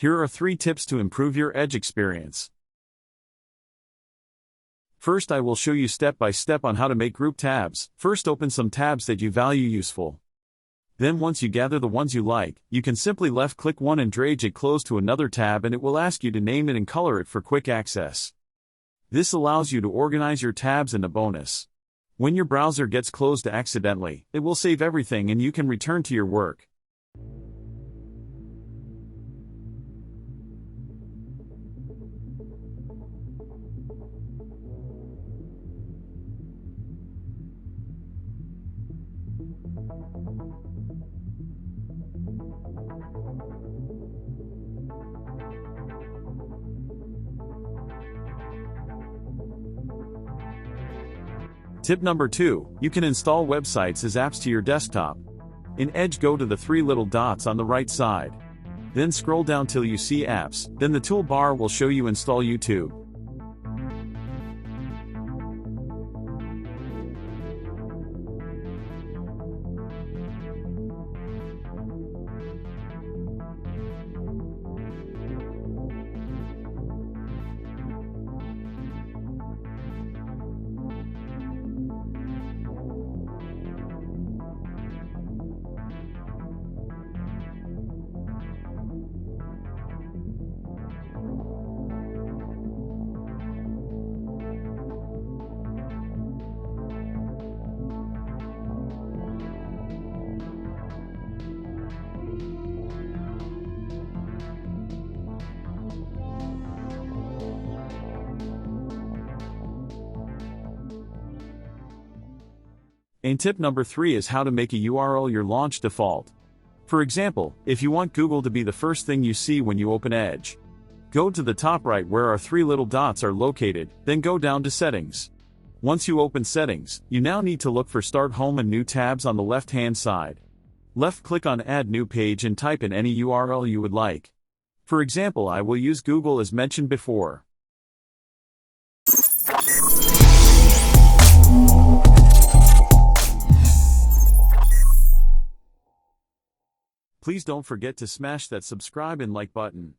Here are 3 tips to improve your Edge experience. First, I will show you step by step on how to make group tabs. First, open some tabs that you value useful. Then once you gather the ones you like, you can simply left-click one and drag it close to another tab, and it will ask you to name it and color it for quick access. This allows you to organize your tabs, and a bonus. When your browser gets closed accidentally, it will save everything and you can return to your work. Tip number 2, you can install websites as apps to your desktop. In Edge, go to the 3 little dots on the right side. Then scroll down till you see apps, then the toolbar will show you install YouTube. And tip number 3 is how to make a URL your launch default. For example, if you want Google to be the first thing you see when you open Edge, go to the top right where our 3 little dots are located, then go down to Settings. Once you open Settings, you now need to look for Start Home and New tabs on the left-hand side. Left-click on Add New Page and type in any URL you would like. For example, I will use Google as mentioned before. Please don't forget to smash that subscribe and like button.